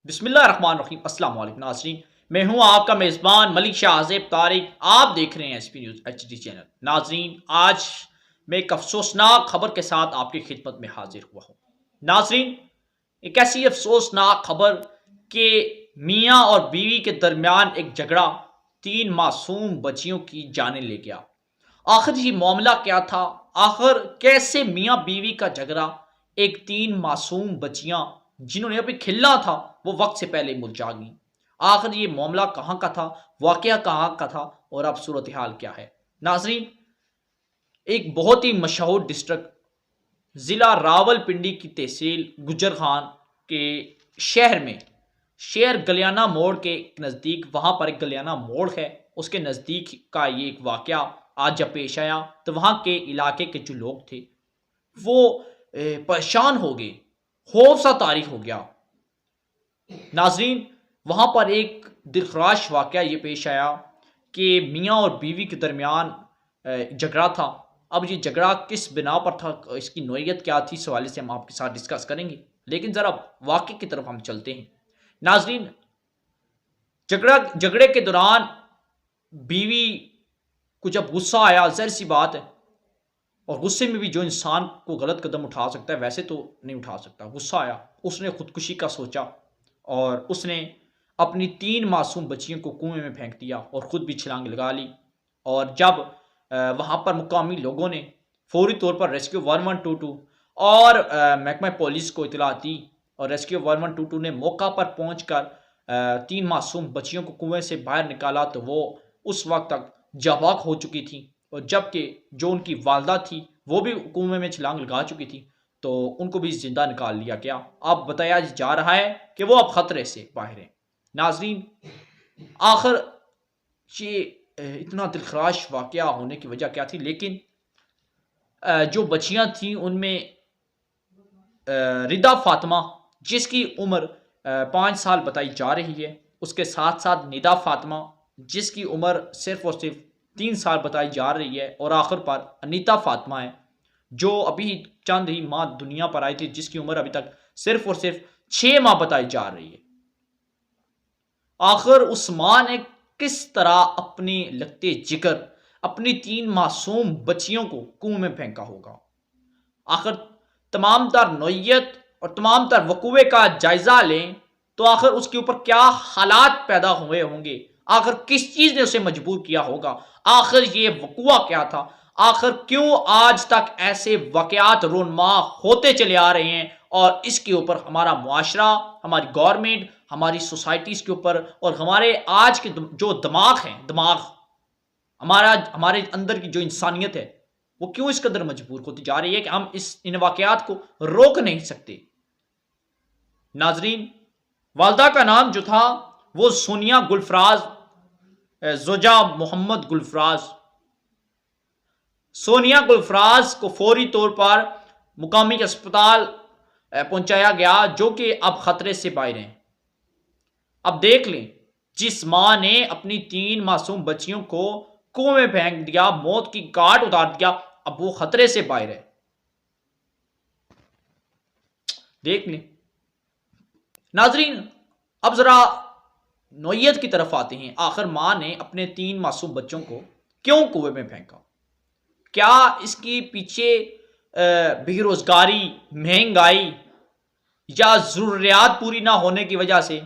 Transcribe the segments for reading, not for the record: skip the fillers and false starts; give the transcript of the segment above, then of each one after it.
بسم اللہ الرحمن الرحیم۔ السلام علیکم ناظرین، میں ہوں آپ کا میزبان ملک شاہ زیب طارق۔ آپ دیکھ رہے ہیں S P news HD channel. ناظرین، آج میں ایک افسوسناک خبر کے ساتھ آپ کی خدمت میں حاضر ہوا ہوں۔ ناظرین، ایک ایسی افسوسناک خبر کہ میاں اور بیوی کے درمیان ایک جھگڑا 3 معصوم بچیوں کی جانیں لے گیا۔ آخر یہ معاملہ کیا تھا؟ آخر کیسے میاں بیوی کا جھگڑا ایک 3 معصوم بچیاں جنہوں نے ابھی کھلنا تھا وہ وقت سے پہلے مرجھا گئیں؟ آخر یہ معاملہ کہاں کا تھا؟ واقعہ کہاں کا تھا؟ اور اب صورتحال کیا ہے؟ ناظرین، ایک بہت ہی مشہور ڈسٹرکٹ ضلع راول پنڈی کی تحصیل گجر خان کے شہر گلیانہ موڑ کے نزدیک، وہاں پر ایک گلیانہ موڑ ہے، اس کے نزدیک کا یہ ایک واقعہ آج جب پیش آیا تو وہاں کے علاقے کے جو لوگ تھے وہ پریشان ہو گئے، خوف سا طاری ہو گیا۔ ناظرین، وہاں پر ایک دلخراش واقعہ یہ پیش آیا کہ میاں اور بیوی کے درمیان جھگڑا تھا۔ اب یہ جھگڑا کس بنا پر تھا، اس کی نوعیت کیا تھی، اس حوالے سے ہم آپ کے ساتھ ڈسکس کریں گے، لیکن ذرا واقعے کی طرف ہم چلتے ہیں۔ ناظرین، جھگڑے کے دوران بیوی کو جب غصہ آیا، ظاہر سی بات ہے، اور غصے میں بھی جو انسان کو غلط قدم اٹھا سکتا ہے ویسے تو نہیں اٹھا سکتا، غصہ آیا، اس نے خودکشی کا سوچا اور اس نے اپنی 3 معصوم بچیوں کو کنویں میں پھینک دیا اور خود بھی چھلانگ لگا لی۔ اور جب وہاں پر مقامی لوگوں نے فوری طور پر ریسکیو 1122 اور محکمہ پولیس کو اطلاع دی، اور ریسکیو 1122 نے موقع پر پہنچ کر 3 معصوم بچیوں کو کنویں سے باہر نکالا تو وہ اس وقت تک جاں ہو چکی تھیں، اور جبکہ جو ان کی والدہ تھی وہ بھی کنویں میں چھلانگ لگا چکی تھی، تو ان کو بھی زندہ نکال لیا گیا۔ اب بتایا جا رہا ہے کہ وہ اب خطرے سے باہر ہیں۔ ناظرین، آخر یہ اتنا دلخراش واقعہ ہونے کی وجہ کیا تھی؟ لیکن جو بچیاں تھیں ان میں ردا فاطمہ جس کی عمر 5 سال بتائی جا رہی ہے، اس کے ساتھ ساتھ ندا فاطمہ جس کی عمر صرف اور صرف 3 سال بتائی جا رہی ہے، اور آخر پر انیتا فاطمہ ہے جو ابھی چند ہی ماہ دنیا پر آئی تھی، جس کی عمر ابھی تک صرف اور صرف 6 ماہ بتائی جا رہی ہے۔ آخر اس ماں نے کس طرح اپنے لگتے جگر اپنی 3 معصوم بچیوں کو کنویں میں پھینکا ہوگا؟ آخر تمام تر نوعیت اور تمام تر وقوعے کا جائزہ لیں تو آخر اس کے اوپر کیا حالات پیدا ہوئے ہوں گے؟ آخر کس چیز نے اسے مجبور کیا ہوگا؟ آخر یہ وقوعہ کیا تھا؟ آخر کیوں آج تک ایسے واقعات رونما ہوتے چلے آ رہے ہیں؟ اور اس کے اوپر ہمارا معاشرہ، ہماری گورنمنٹ، ہماری سوسائٹیز کے اوپر، اور ہمارے آج کے جو دماغ ہمارے اندر کی جو انسانیت ہے وہ کیوں اس قدر مجبور ہوتی جا رہی ہے کہ ہم ان واقعات کو روک نہیں سکتے؟ ناظرین، والدہ کا نام جو تھا وہ سونیا گلفراز، زوجہ محمد گلفراز۔ سونیا گلفراز کو فوری طور پر مقامی اسپتال پہنچایا گیا جو کہ اب خطرے سے باہر ہیں۔ اب دیکھ لیں، جس ماں نے اپنی 3 معصوم بچیوں کو کنویں میں پھینک دیا، موت کی گھاٹ اتار دیا، اب وہ خطرے سے باہر ہے۔ دیکھ لیں ناظرین، اب ذرا نوعیت کی طرف آتے ہیں۔ آخر ماں نے اپنے 3 معصوم بچوں کو کیوں کنویں میں پھینکا؟ کیا اس کی پیچھے بے روزگاری، مہنگائی یا ضروریات پوری نہ ہونے کی وجہ سے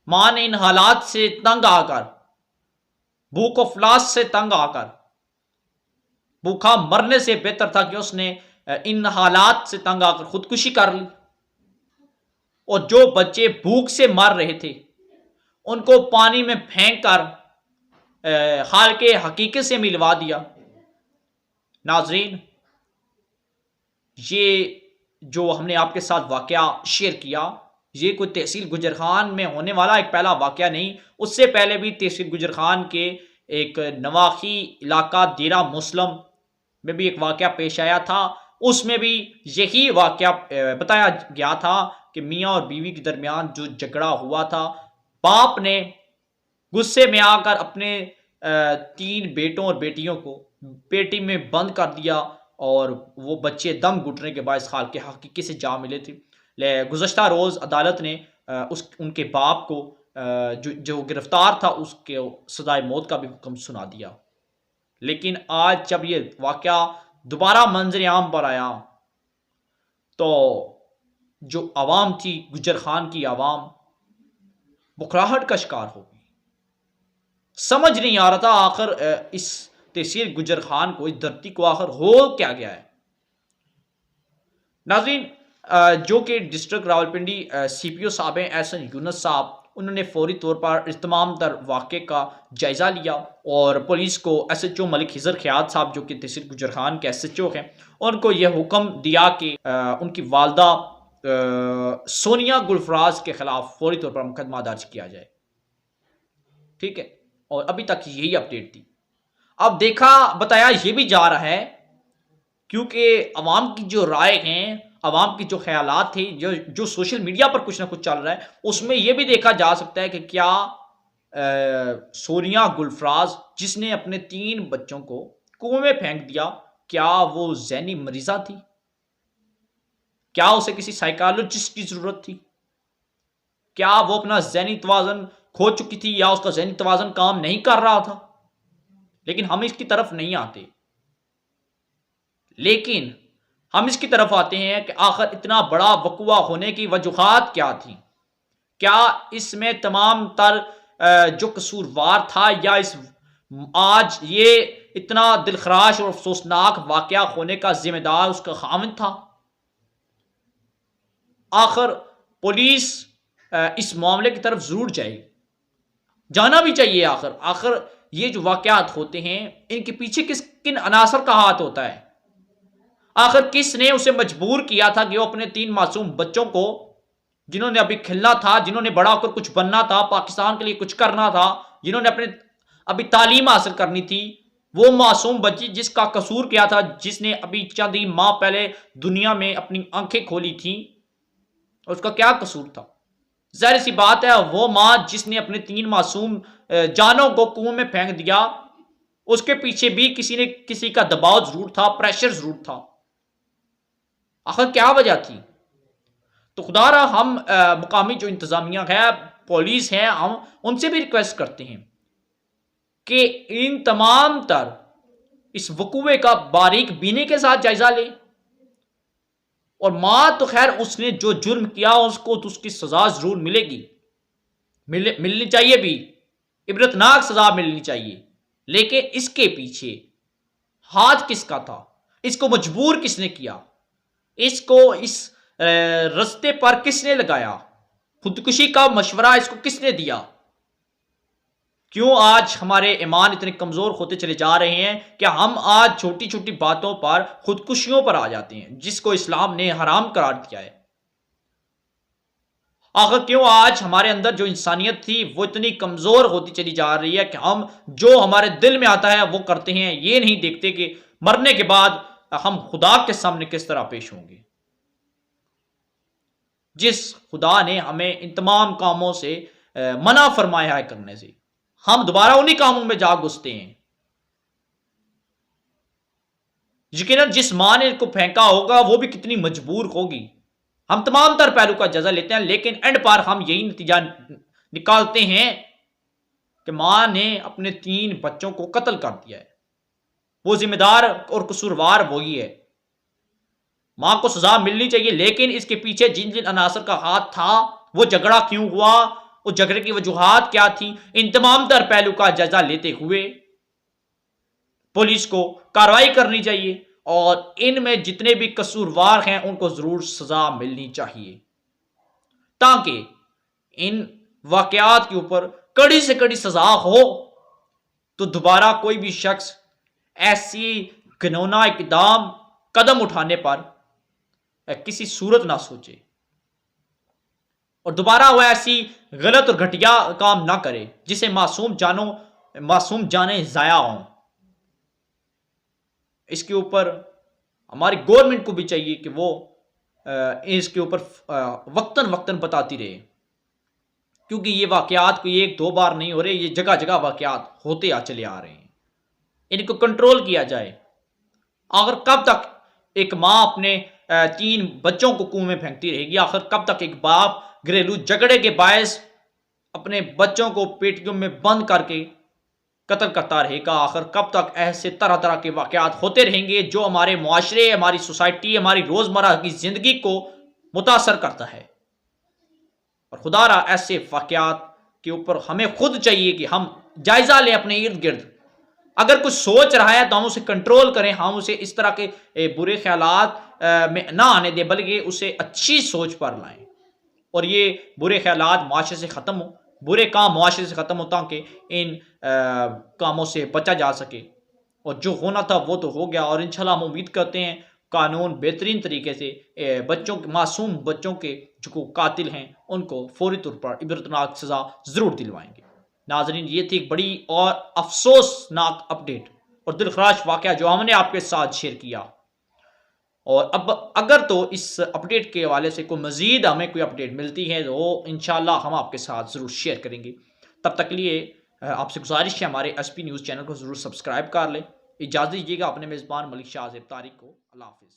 ماں نے ان حالات سے تنگ آ کر، بھوک افلاس سے تنگ آ کر، بھوکا مرنے سے بہتر تھا کہ اس نے ان حالات سے تنگ آ کر خودکشی کر لی، اور جو بچے بھوک سے مر رہے تھے ان کو پانی میں پھینک کر حال کے حقیقت سے ملوا دیا۔ ناظرین، یہ جو ہم نے آپ کے ساتھ واقعہ شیئر کیا، یہ کوئی تحصیل گجر خان میں ہونے والا ایک پہلا واقعہ نہیں، اس سے پہلے بھی تحصیل گجر خان کے ایک نواحی علاقہ دیرہ مسلم میں بھی ایک واقعہ پیش آیا تھا۔ اس میں بھی یہی واقعہ بتایا گیا تھا کہ میاں اور بیوی کے درمیان جو جھگڑا ہوا تھا، باپ نے غصے میں آ کر اپنے 3 بیٹوں اور بیٹیوں کو پیٹی میں بند کر دیا، اور وہ بچے دم گھٹنے کے باعث خال کے حقیقی سے جا ملے تھے۔ گزشتہ روز عدالت نے ان کے باپ کو جو گرفتار تھا اس کے سزائے موت کا بھی حکم سنا دیا. لیکن آج جب یہ واقعہ دوبارہ منظر عام پر آیا تو جو عوام تھی، گجر خان کی عوام، بکھراہٹ کا شکار ہو گئی. سمجھ نہیں آ رہا تھا آخر اس تحصیل گجر خان کو، اس دھرتی کو آخر ہو کیا گیا ہے. ناظرین، جو کہ ڈسٹرکٹ راولپنڈی سی پی او صاحب ہیں احسن یونس صاحب، انہوں نے فوری طور پر اس تمام تر واقعے کا جائزہ لیا اور پولیس کو ایس ایچ او ملک خضر خیات صاحب جو کہ تحصیل گجر خان کے ایس ایچ او ہیں، ان کو یہ حکم دیا کہ ان کی والدہ سونیا گلفراز کے خلاف فوری طور پر مقدمہ درج کیا جائے. ٹھیک ہے، اور ابھی تک یہی اپڈیٹ تھی. اب بتایا یہ بھی جا رہا ہے، کیونکہ عوام کی جو رائے ہیں، عوام کی جو خیالات تھے، جو سوشل میڈیا پر کچھ نہ کچھ چل رہا ہے، اس میں یہ بھی دیکھا جا سکتا ہے کہ کیا سونیا گلفراز جس نے اپنے 3 بچوں کو کنویں میں پھینک دیا، کیا وہ ذہنی مریضہ تھی؟ کیا اسے کسی سائیکالوجسٹ کی ضرورت تھی؟ کیا وہ اپنا ذہنی توازن کھو چکی تھی یا اس کا ذہنی توازن کام نہیں کر رہا تھا؟ لیکن ہم اس کی طرف نہیں آتے. لیکن ہم اس کی طرف آتے ہیں کہ آخر اتنا بڑا وقوع ہونے کی وجوہات کیا تھیں؟ کیا اس میں تمام تر جو قصوروار تھا یا آج یہ اتنا دلخراش اور افسوسناک واقعہ ہونے کا ذمہ دار اس کا خاوند تھا؟ آخر پولیس اس معاملے کی طرف ضرور جانا بھی چاہیے. آخر یہ جو واقعات ہوتے ہیں، ان کے پیچھے کن عناصر کا ہاتھ ہوتا ہے؟ آخر کس نے اسے مجبور کیا تھا کہ وہ اپنے 3 معصوم بچوں کو، جنہوں نے ابھی کھلنا تھا، جنہوں نے بڑا ہو کر کچھ بننا تھا، پاکستان کے لیے کچھ کرنا تھا، جنہوں نے ابھی تعلیم حاصل کرنی تھی، وہ معصوم بچی جس کا قصور کیا تھا، جس نے ابھی چند ہی ماہ پہلے دنیا میں اپنی آنکھیں کھولی تھیں، اس کا کیا قصور تھا؟ ظاہر سی بات ہے وہ ماں جس نے اپنے 3 معصوم جانوں کو کنویں میں پھینک دیا، اس کے پیچھے بھی کسی کا دباؤ ضرور تھا، پریشر ضرور تھا. آخر کیا وجہ تھی؟ تو خدا را ہم مقامی جو انتظامیہ ہے، پولیس ہے، ہم ان سے بھی ریکویسٹ کرتے ہیں کہ ان تمام تر اس وقوعے کا باریک بینی کے ساتھ جائزہ لیں. اور ماں تو خیر اس نے جو جرم کیا اس کو تو اس کی سزا ضرور ملے گی، ملنی چاہیے بھی، عبرتناک سزا ملنی چاہیے. لیکن اس کے پیچھے ہاتھ کس کا تھا؟ اس کو مجبور کس نے کیا؟ اس کو اس رستے پر کس نے لگایا؟ خودکشی کا مشورہ اس کو کس نے دیا؟ کیوں آج ہمارے ایمان اتنے کمزور ہوتے چلے جا رہے ہیں کہ ہم آج چھوٹی چھوٹی باتوں پر خودکشیوں پر آ جاتے ہیں، جس کو اسلام نے حرام قرار دیا ہے؟ آخر کیوں آج ہمارے اندر جو انسانیت تھی وہ اتنی کمزور ہوتی چلی جا رہی ہے کہ ہم جو ہمارے دل میں آتا ہے وہ کرتے ہیں، یہ نہیں دیکھتے کہ مرنے کے بعد ہم خدا کے سامنے کس طرح پیش ہوں گے. جس خدا نے ہمیں ان تمام کاموں سے منع فرمایا ہے کرنے سے، ہم دوبارہ انہی کاموں میں جا گھستے ہیں. یقیناً جس ماں نے ان کو پھینکا ہوگا وہ بھی کتنی مجبور ہوگی. ہم تمام تر پہلو کا جائزہ لیتے ہیں، لیکن اینڈ پر ہم یہی نتیجہ نکالتے ہیں کہ ماں نے اپنے 3 بچوں کو قتل کر دیا ہے. وہ ذمہ دار اور قصوروار وہی ہے. ماں کو سزا ملنی چاہیے، لیکن اس کے پیچھے جن عناصر کا ہاتھ تھا، وہ جھگڑا کیوں ہوا، اس جھگڑے کی وجوہات کیا تھی، ان تمام تر پہلو کا جائزہ لیتے ہوئے پولیس کو کارروائی کرنی چاہیے اور ان میں جتنے بھی قصوروار ہیں ان کو ضرور سزا ملنی چاہیے، تاکہ ان واقعات کے اوپر کڑی سے کڑی سزا ہو تو دوبارہ کوئی بھی شخص ایسی گھنونا قدم اٹھانے پر کسی صورت نہ سوچے اور دوبارہ وہ ایسی غلط اور گھٹیا کام نہ کرے جسے معصوم جانیں ضائع ہوں. اس کے اوپر ہماری گورنمنٹ کو بھی چاہیے کہ وہ اس کے اوپر وقتاً وقتاً بتاتی رہے، کیونکہ یہ واقعات کوئی 1-2 بار نہیں ہو رہے، یہ جگہ جگہ واقعات ہوتے چلے آ رہے ہیں. ان کو کنٹرول کیا جائے. آخر کب تک ایک ماں اپنے 3 بچوں کو کنویں میں پھینکتی رہے گی؟ آخر کب تک ایک باپ گھریلو جھگڑے کے باعث اپنے بچوں کو پیٹیوں میں بند کر کے قتل کرتا رہے گا. آخر کب تک ایسے طرح طرح کے واقعات ہوتے رہیں گے جو ہمارے معاشرے، ہماری سوسائٹی، ہماری روزمرہ کی زندگی کو متاثر کرتا ہے. اور خدا را ایسے واقعات کے اوپر ہمیں خود چاہیے کہ ہم جائزہ لیں اپنے ارد گرد. اگر کچھ سوچ رہا ہے تو ہم اسے کنٹرول کریں، ہم اسے اس طرح کے برے خیالات میں نہ آنے دیں، بلکہ اسے اچھی سوچ پر لائیں. اور یہ برے خیالات معاشرے سے ختم ہوں، برے کام معاشرے سے ختم ہو، تاکہ ان کاموں سے بچا جا سکے. اور جو ہونا تھا وہ تو ہو گیا، اور انشاءاللہ ہم امید کرتے ہیں قانون بہترین طریقے سے بچوں کے، معصوم بچوں کے جو قاتل ہیں ان کو فوری طور پر عبرتناک سزا ضرور دلوائیں گے. ناظرین، یہ تھی ایک بڑی اور افسوسناک اپڈیٹ اور دلخراش واقعہ جو ہم نے آپ کے ساتھ شیئر کیا. اور اب اگر تو اس اپڈیٹ کے حوالے سے کوئی مزید ہمیں کوئی اپڈیٹ ملتی ہے تو انشاءاللہ ہم آپ کے ساتھ ضرور شیئر کریں گے. تب تک کے لیے آپ سے گزارش ہے ہمارے ایس پی نیوز چینل کو ضرور سبسکرائب کر لیں. اجازت دیجیے گا اپنے میزبان ملک شاہ زیب طارق کو. اللہ حافظ.